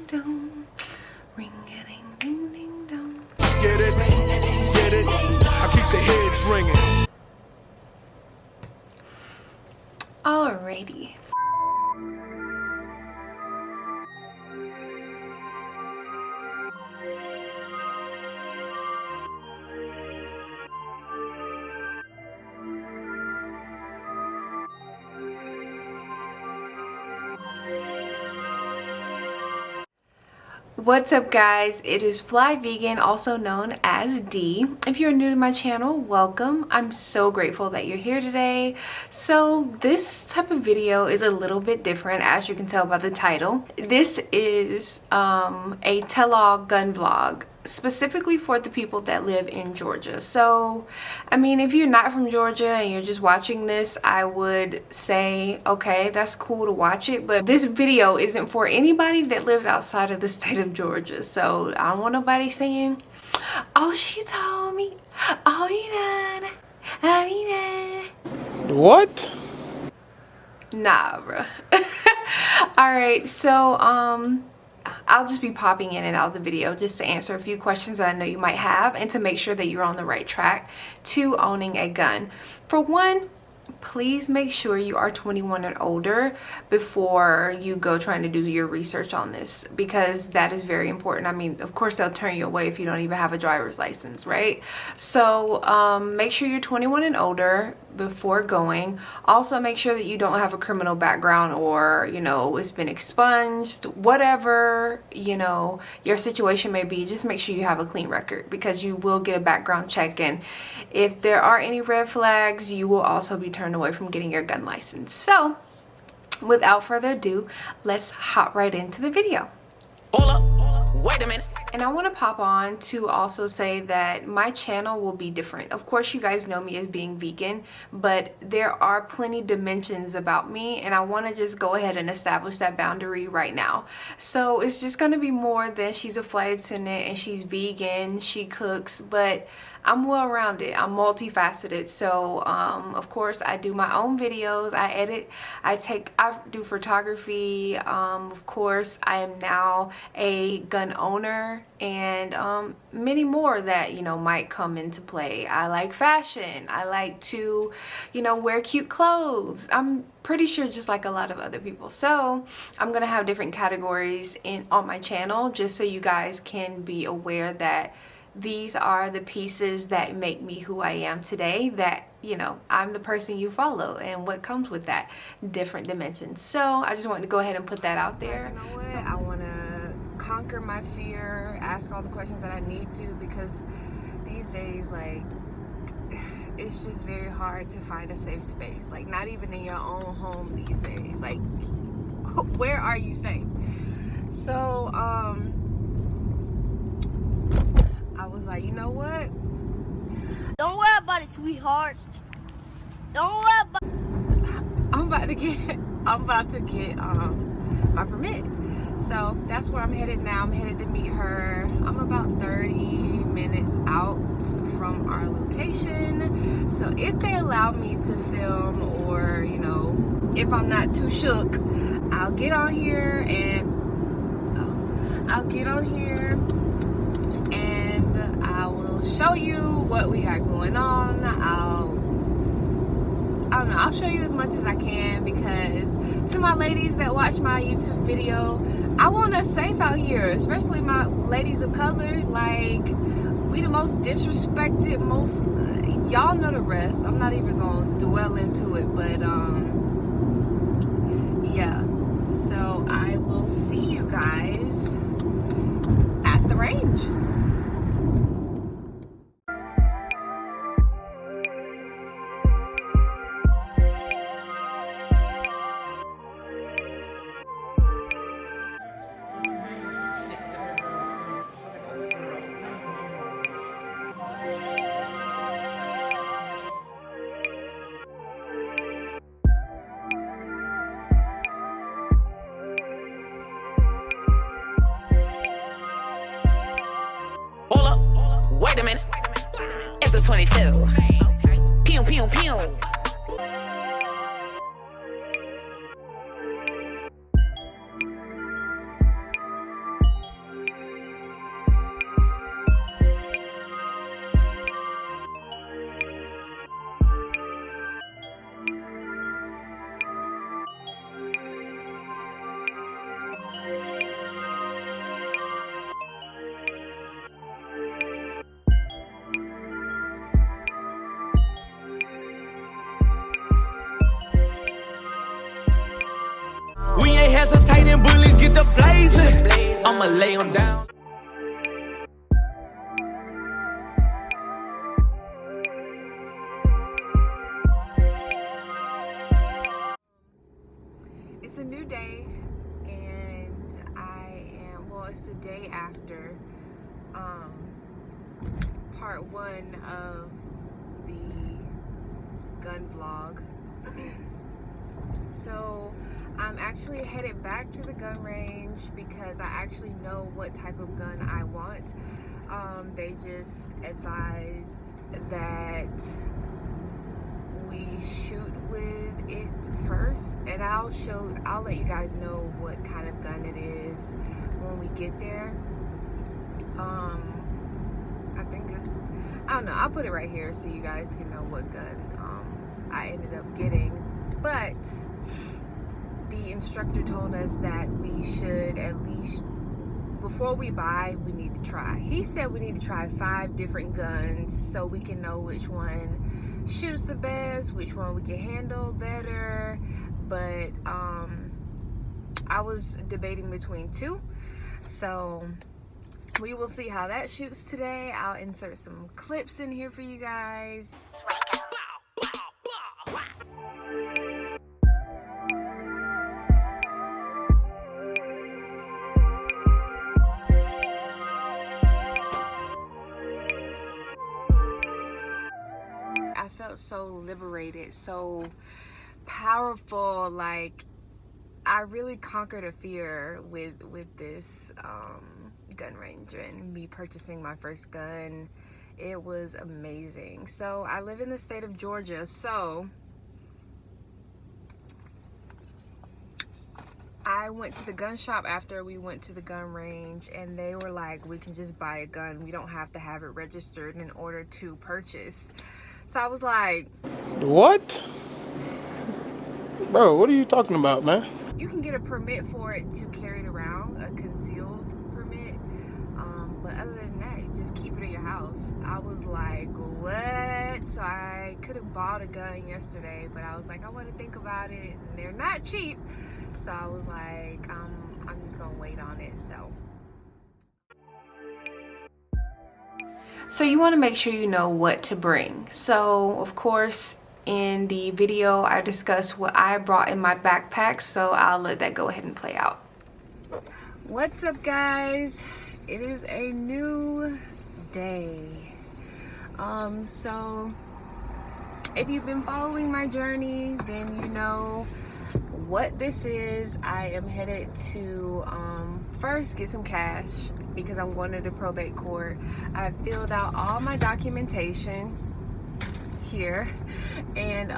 dong. Ring a ding ding ding dong. Get it? Get it? I keep the heads ringing. Alrighty. What's up guys, it is Flyy Vegan, also known as D. If you're new to my channel, welcome. I'm so grateful that you're here today. So this type of video is a little bit different, as you can tell by the title. This is a tell-all gun vlog, specifically for the people that live in Georgia. So I mean, if you're not from Georgia and you're just watching this, I would say okay, that's cool to watch it, but this video isn't for anybody that lives outside of the state of Georgia. So I don't want nobody saying, oh, she told me, oh, you know, What? nah, bruh. All right, so I'll just be popping in and out of the video just to answer a few questions that I know you might have and to make sure that you're on the right track to owning a gun. For one, please make sure you are 21 and older before you go trying to do your research on this, because that is very important. I mean, of course they'll turn you away if you don't even have a driver's license, right? So make sure you're 21 and older before going. Also make sure that you don't have a criminal background, or you know, it's been expunged, whatever, you know, your situation may be. Just make sure you have a clean record, because you will get a background check, and if there are any red flags, you will also be turned away from getting your gun license. So without further ado, let's hop right into the video. Hold up, wait a minute. And I want to pop on to also say that my channel will be different. Of course, you guys know me as being vegan, but there are plenty dimensions about me, and I want to just go ahead and establish that boundary right now. So it's just going to be more than she's a flight attendant and she's vegan, she cooks, but I'm well-rounded, I'm multifaceted. So of course I do my own videos, I edit, I do photography, of course I am now a gun owner, and many more that, you know, might come into play. I like fashion, I like to, you know, wear cute clothes. I'm pretty sure just like a lot of other people. So I'm gonna have different categories on my channel, just so you guys can be aware that these are the pieces that make me who I am today, that, you know, I'm the person you follow and what comes with that, different dimensions. So I just wanted to go ahead and put that out there. You know what? I want to conquer my fear, ask all the questions that I need to, because these days, like, it's just very hard to find a safe space. Like, not even in your own home these days. Like, where are you safe? So I was like, you know what? Don't worry about it, sweetheart. Don't worry about it. I'm about to get my permit. So that's where I'm headed now. I'm headed to meet her. I'm about 30 minutes out from our location. So if they allow me to film, or, you know, if I'm not too shook, I'll get on here and I will show you what we got going on. I don't know, I'll show you as much as I can, because to my ladies that watch my YouTube video, I want us safe out here, especially my ladies of color. Like, we the most disrespected, y'all know the rest. I'm not even gonna dwell into it, but yeah. So I will see you guys at the range. Wait a minute. It's a 22. Pew, pew, pew. We ain't hesitating, bullies get the blazing. I'ma lay them down. It's a new day, and it's the day after part 1 of the gun vlog. So I'm actually headed back to the gun range because I actually know what type of gun I want. They just advised that we shoot with it first, and I'll let you guys know what kind of gun it is when we get there. I don't know, I'll put it right here so you guys can know what gun I ended up getting. But the instructor told us that we should at least, before we buy, we need to try. He said we need to try 5 different guns so we can know which one shoots the best, which one we can handle better. But I was debating between 2, so we will see how that shoots today. I'll insert some clips in here for you guys. I felt so liberated, so powerful. Like, I really conquered a fear with this gun range and me purchasing my first gun. It was amazing. So I live in the state of Georgia, so I went to the gun shop after we went to the gun range, and they were like, we can just buy a gun, we don't have to have it registered in order to purchase. So I was like, what? Bro, what are you talking about, man? You can get a permit for it to carry it around, a concealed permit. But other than that, you just keep it at your house. I was like, what? So I could have bought a gun yesterday, but I was like, I want to think about it. And they're not cheap. So I was like, I'm just going to wait on it. So you want to make sure you know what to bring. So of course, in the video I discussed what I brought in my backpack, so I'll let that go ahead and play out. What's up, guys? It is a new day. So if you've been following my journey, then you know what this is. I am headed to first get some cash because I'm going to the probate court. I filled out all my documentation here, and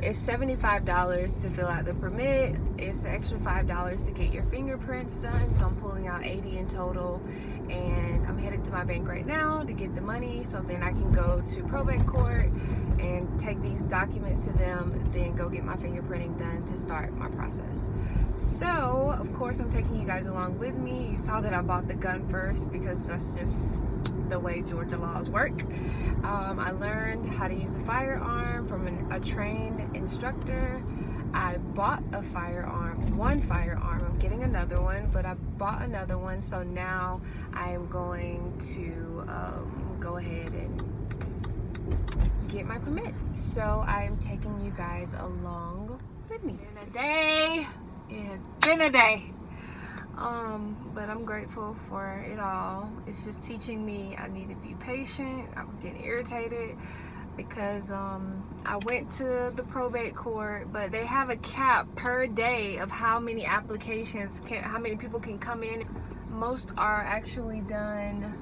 it's $75 to fill out the permit. It's an extra $5 to get your fingerprints done, so I'm pulling out $80 in total, and I'm headed to my bank right now to get the money so then I can go to probate court and take these documents to them, then go get my fingerprinting done to start my process. So of course I'm taking you guys along with me. You saw that I bought the gun first because that's just the way Georgia laws work. I learned how to use a firearm from a trained instructor. I bought a firearm, one firearm. I'm getting another one, but I bought another one, so now I am going to go ahead and get my permit. So I am taking you guys along with me. It's been a day. It has been a day. But I'm grateful for it all. It's just teaching me I need to be patient. I was getting irritated because I went to the probate court, but they have a cap per day of how many applications how many people can come in. Most are actually done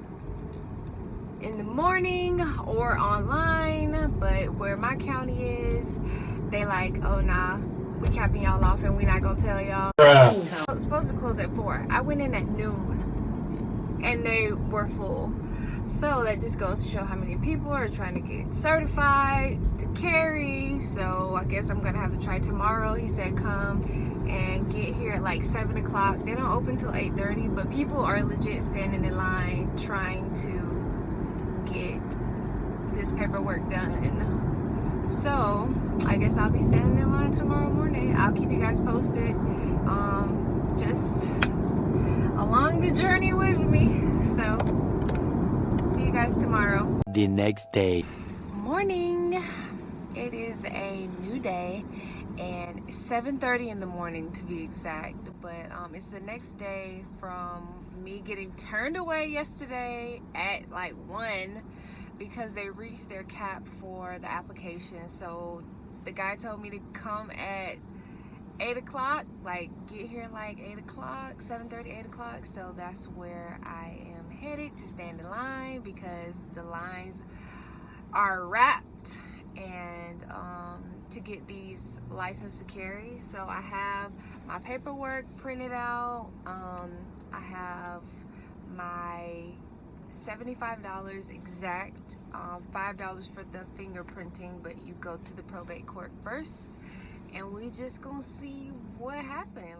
in the morning or online, but where my county is, they like, oh nah, we capping y'all off and we not gonna tell y'all. It's supposed to close at 4. I went in at noon and they were full. So that just goes to show how many people are trying to get certified to carry. So I guess I'm gonna have to try tomorrow. He said come and get here at like 7 o'clock. They don't open till 8:30, but people are legit standing in line trying to get this paperwork done. So I guess I'll be standing in line tomorrow morning. I'll keep you guys posted. Just along the journey with me. So see you guys tomorrow. The next day. Morning. It is a new day and it's 7:30 in the morning to be exact, but it's the next day from me getting turned away yesterday at like 1 because they reached their cap for the application. So the guy told me to come at 8 o'clock, like get here like 8 o'clock, 7:30, 8 o'clock. So that's where I am headed to stand in line because the lines are wrapped and to get these license to carry. So I have my paperwork printed out. I have my $75 exact, $5 for the fingerprinting, but you go to the probate court first and we just gonna see what happened.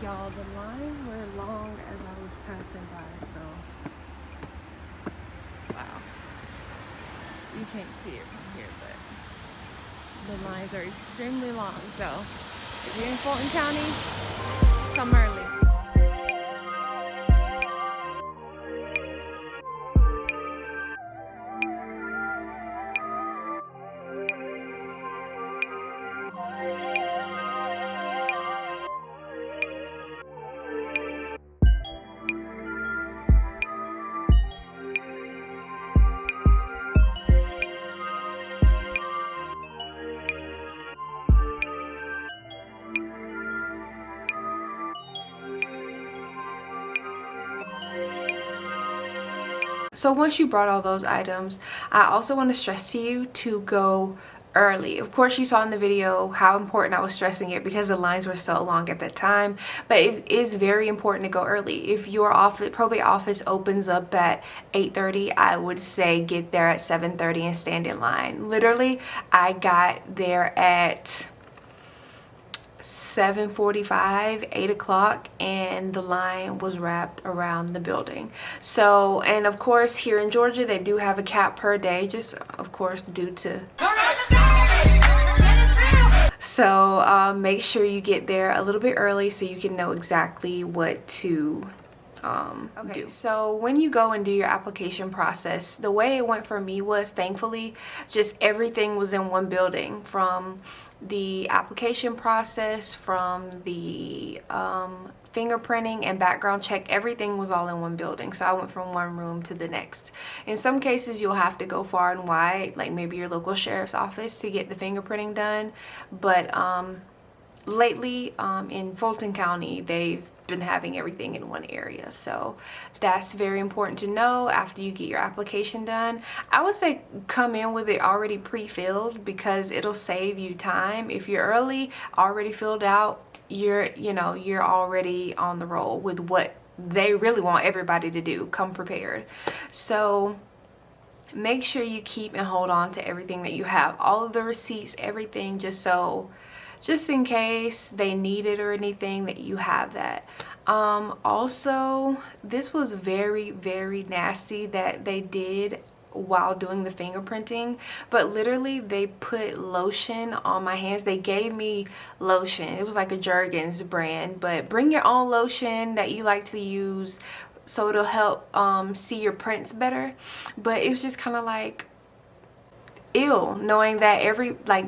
Y'all, the lines were long as I was passing by, so wow. You can't see it from here, but the lines are extremely long. So if you're in Fulton County, come early. So once you brought all those items, I also want to stress to you to go early. Of course, you saw in the video how important I was stressing it because the lines were so long at that time, but it is very important to go early. If your probate office opens up at 8:30, I would say get there at 7:30 and stand in line. Literally, I got there at 7:45, 8 o'clock, and the line was wrapped around the building. So, and of course here in Georgia they do have a cap per day, just of course due to, so make sure you get there a little bit early so you can know exactly what to do. So when you go and do your application process, the way it went for me was, thankfully, just everything was in one building. From the application process, from the fingerprinting and background check, everything was all in one building. So I went from one room to the next. In some cases you'll have to go far and wide, like maybe your local sheriff's office, to get the fingerprinting done, but lately in Fulton County they've been having everything in one area. So that's very important to know after you get your application done. I would say come in with it already pre-filled because it'll save you time. If you're early, already filled out, you're already on the roll with what they really want everybody to do. Come prepared. So make sure you keep and hold on to everything that you have, all of the receipts, everything, just in case they need it or anything, that you have that. Also, this was very, very nasty that they did while doing the fingerprinting, but literally they put lotion on my hands. They gave me lotion. It was like a Jergens brand, but bring your own lotion that you like to use so it'll help see your prints better. But it was just kind of like ill knowing that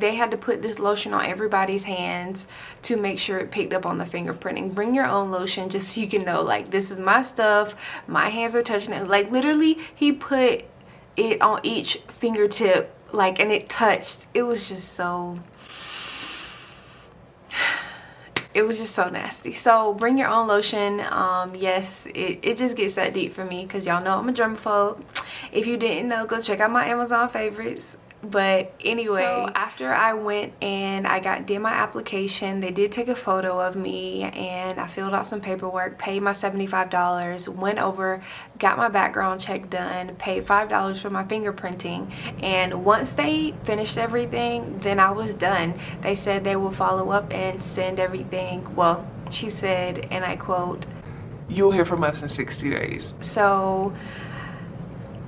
they had to put this lotion on everybody's hands to make sure it picked up on the fingerprinting. Bring your own lotion just so you can know, like, this is my stuff, my hands are touching it. Like, literally he put it on each fingertip, like, and it touched. It was just so nasty. So bring your own lotion. Yes, it just gets that deep for me because y'all know I'm a germaphobe. If you didn't know, go check out my Amazon favorites. But anyway, so after I went and did my application, they did take a photo of me and I filled out some paperwork, paid my $75, went over, got my background check done, paid $5 for my fingerprinting, and once they finished everything, then I was done. They said they will follow up and send everything. Well, she said, and I quote, "You'll hear from us in 60 days. So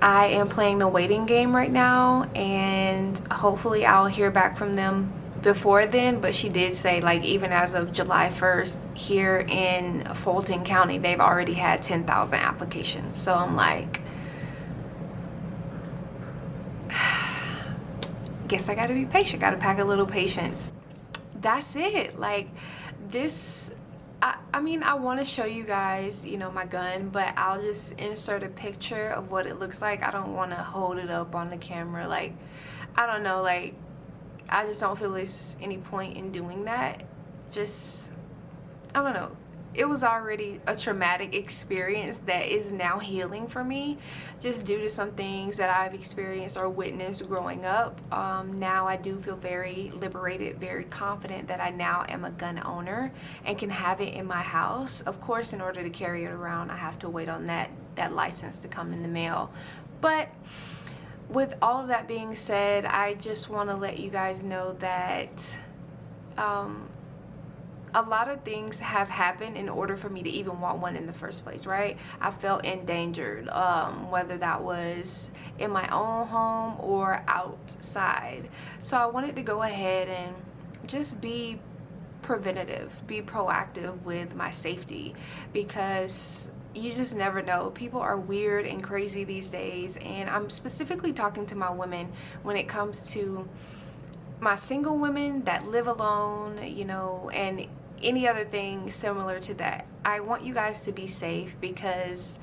I am playing the waiting game right now, and hopefully I'll hear back from them before then. But she did say, like, even as of July 1st here in Fulton County, they've already had 10,000 applications. So I'm like, guess I gotta be patient, gotta pack a little patience. That's it. Like, this, I mean, I want to show you guys, you know, my gun, but I'll just insert a picture of what it looks like. I don't want to hold it up on the camera. Like, I don't know, like, I just don't feel there's any point in doing that. Just, I don't know. It was already a traumatic experience that is now healing for me, just due to some things that I've experienced or witnessed growing up. Now I do feel very liberated, very confident that I now am a gun owner and can have it in my house. Of course, in order to carry it around, I have to wait on that license to come in the mail. But with all of that being said, I just want to let you guys know that a lot of things have happened in order for me to even want one in the first place, right? I felt endangered, whether that was in my own home or outside. So I wanted to go ahead and just be preventative, be proactive with my safety, because you just never know. People are weird and crazy these days, and I'm specifically talking to my women when it comes to my single women that live alone, you know, and any other thing similar to that. I want you guys to be safe, because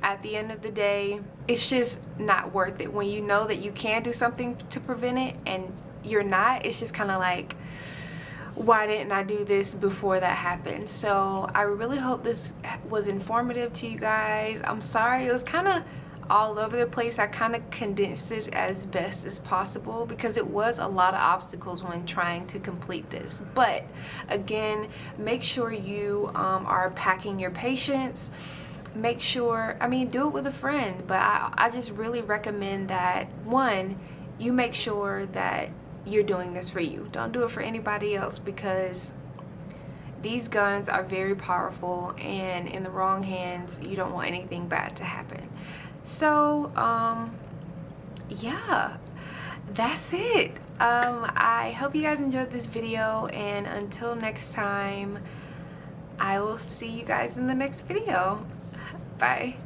at the end of the day, it's just not worth it when you know that you can do something to prevent it and you're not. It's just kind of like, why didn't I do this before that happened? So I really hope this was informative to you guys. I'm sorry it was kind of all over the place. I kind of condensed it as best as possible because it was a lot of obstacles when trying to complete this. But again, make sure you are packing your patience. Make sure, I mean, do it with a friend, but I just really recommend that, one, you make sure that you're doing this for you. Don't do it for anybody else, because these guns are very powerful, and in the wrong hands, you don't want anything bad to happen. So yeah, that's it. I hope you guys enjoyed this video, and until next time, I will see you guys in the next video. Bye.